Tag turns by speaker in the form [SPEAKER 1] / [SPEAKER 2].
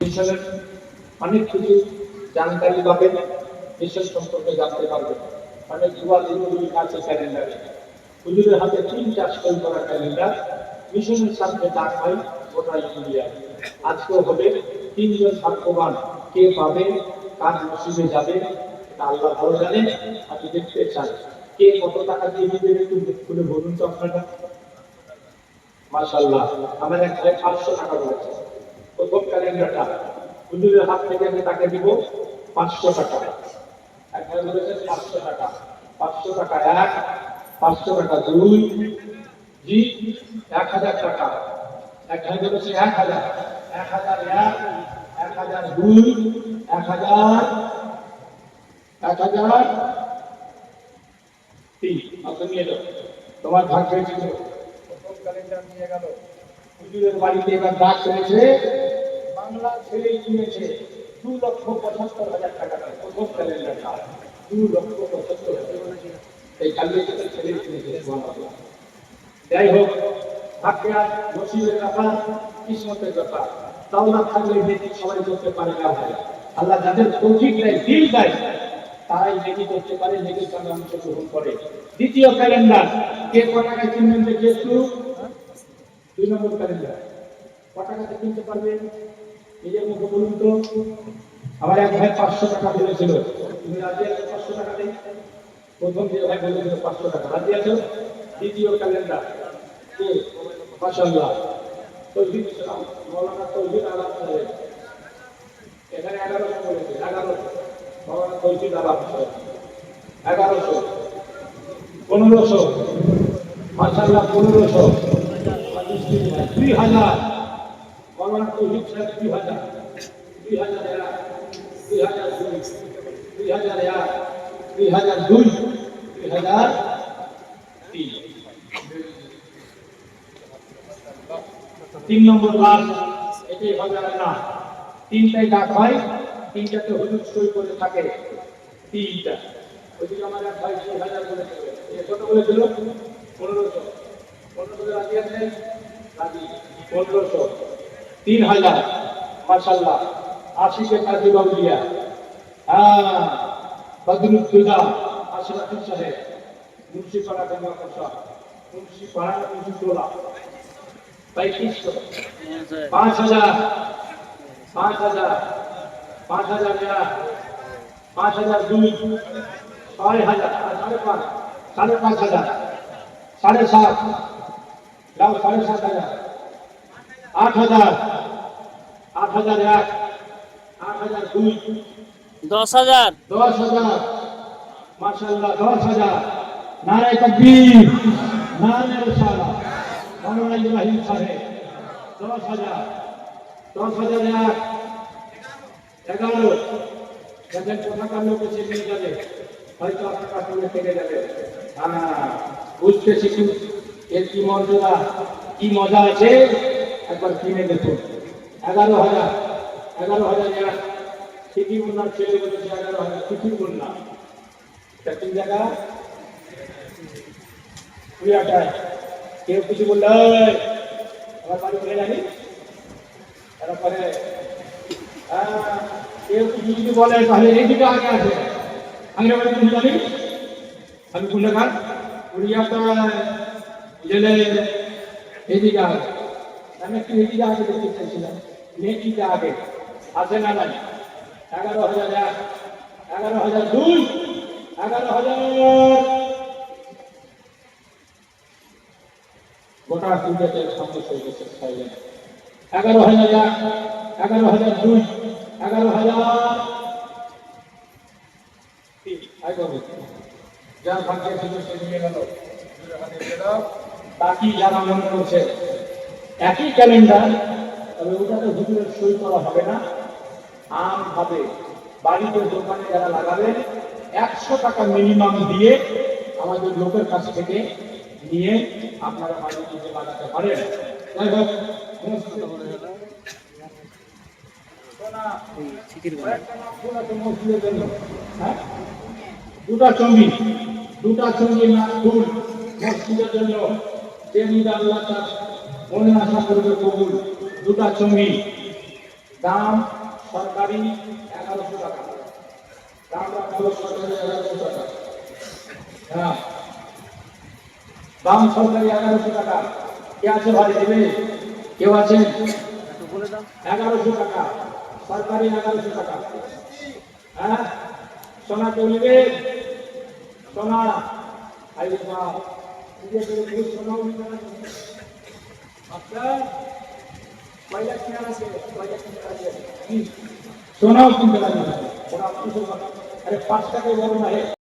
[SPEAKER 1] মিশনের অনেক কিছু জানকারি পাবেন, মিশন সম্পর্কে জানতে পারবেন। অনেক দোয়া দিনগুলি আছে ক্যালেন্ডারে, হুজুরের হাতে 3টা সই করা ক্যালেন্ডার, মিশনের সামনে ডাক হয় গোটা ইন্ডিয়া। আজকেও হবে 3জন ভাগ্যবান, কে পাবে, কার নসিবে যাবে তা আল্লাহ ভালো জানেন। আমি দেখতে চাই কে কত টাকা দিয়ে দিবেন, একটু মুখ খুলে বলুন তো আপনারা। মাশাআল্লাহ, আমার এক ভাই 500 টাকা বলেছে। প্রথম ক্যালেন্ডারটা হুজুরের হাত থেকে আমি তাকে দিব 500 টাকা। এক ভাই বলেছে 500 টাকা, 500 টাকা এক, 500 টাকা দুই, জি 1000 টাকা। এক ভাই বলেছে 1000, 1000 এক, 1000 দুই, 1000, 1000 তিন। আপনি নিয়ে যাও, তোমার ভাগ্যে ছিল। প্রথম ক্যালেন্ডার নিয়ে গেল হুজুরের বাড়িতে। এবার ডাক চলেছে, বাংলা ছেলেই কিনেছে 2,75,000 টাকা। প্রথম ক্যালেন্ডারটা 2,75,000, এই ক্যালেন্ডারটা ছেলেই কিনেছে। যাই হোক, ভাগ্যে আর নসিবের ব্যাপার, কিসমতের ব্যাপার। তাও না থাকলে নেকি সবাই করতে পারে না ভাই। আল্লাহ যাদের তৌফিক দেয়, দিল দেয়, তারাই নেকি করতে পারে, নেকির কাজে অংশগ্রহণ করে। দ্বিতীয় ক্যালেন্ডার কে ক টাকায় কিনবেন দেখে একটু। 2 নম্বর ক্যালেন্ডার ক টাকাতে কিনতে পারবেন নিজের মুখে বলুন তো। আমার এক ভাই 500 টাকা বলেছিল, তুমি রাজি আছো 500 টাকা দেই? প্রথম যে ভাই বলেছিল 500 টাকা, রাজি আছো? দ্বিতীয় ক্যালেন্ডার কে? মাশাআল্লাহ, তৌহিদ ইসলাম, মাওলানা তৌহিদ আলাম সাহেব। এখানে 1100 বলেছে, 1100 মাওলানা তৌহিদ আলাম সাহেব। 1100, 1500, মাশাআল্লাহ 1500, 2000 মাওলানা তৌহিদ সাহেব, 2000, 2001, 2002, 2001, 2002, 2003। তিন নম্বর বার, এটাই হবে না। 3টাই ডাক হয়, 3টাতে হুজুর সই করে থাকে। 3টা ওইদিকে আমার এক ভাই 2000 বলেছিল, কত বলেছিল? 1500। 1500 রাজি আছে? রাজি। 1500, 3000, মাশাআল্লাহ। আশিকে কাজী বাউলিয়া, বদরুদ্দোজা, আশরাফি সাহেব, মুন্সিপাড়া গঙ্গা প্রসাদ, মুন্সিপাড়া, মুন্সিটোলা, 3500, 5000, 5000, 5000 এক, 5000 দুই, 6000, 5.5, 5.5, 7.5, লাও 7.5, 8000, 8000 এক, 8000 দুই,
[SPEAKER 2] 10,000,
[SPEAKER 1] 10,000, মাশাআল্লাহ 10,000। নারায়ে তাকবীর, নারায়ে রিসালাত, মাওলানা ইব্রাহিম সাহেব 10,000, 10,000 এক, 11। দেখেন কোথাকার লোক এসে নিয়ে যাবে, হয়তো আপনার কাছে থেকে যাবে। বুঝতে শিখুন এর কি মর্যাদা, কি মজা আছে, একবার কিনে দেখুন। 11,000, 11,000 এক। সিকি মুন্নার ছেলে বলেছে 11,000, সিকি মুন্না। তিন জায়গা কুড়িয়াটায় কেউ কিছু বললে আমার বাড়ি ফিরে জানি। তারপরে কেউ কিছু যদি বলে তাহলে এইদিকে আগে আছে। আমি বাড়ি তুমি জানি, আমি কুন্ডাঘাট কুড়িয়াটা জেলে এইদিকে আগে। আমি একটু এইদিকে আগে দেখতে চাইছিলাম, নেটিতে আগে আছে না নাই? 11,000 এক, 11,000 দুই, 11,000 গোটা দুইটাতে সমস্যা হয়ে গেছে। 11,000 এক, 11,000 দুই, 11,000 তিন। যার ভাগ্যে ছিল সে নিয়ে গেল, বাকি যারা মনে করছে একই ক্যালেন্ডার, তবে ওটাতে হুজুরের সই করা হবে না। আমভাবে বাড়িতে দোকানে যারা লাগাবেন 100 টাকা মিনিমাম দিয়ে আমাদের লোকের কাছ থেকে নিয়ে আপনারা বাড়িতে নিজে লাগাতে পারেন। যাই হোক, দুটা চঙ্গি না ফুল মসজিদের জন্য, আল্লাহ তার মনে আশা করবে কবুল। দুটা চঙ্গি দাম সরকারি 1100 টাকা, দাম রাখলো সরকারি 1100 টাকা। হ্যাঁ, দাম সরকারি 1100 টাকা। কে আছে ভাই দেবে? কেউ আছেন? 1100 টাকা, সরকারি 1100 টাকা। হ্যাঁ, সোনা কেউ নেবে? সোনা আরে বাবা, নিজে করে খুব সোনাও নিতে না। আচ্ছা, কয়লা কিনা আছে? কয়লা কিনা আছে? সোনাও কিনতে লাগে না। ওরা 5 টাকায় বড় না।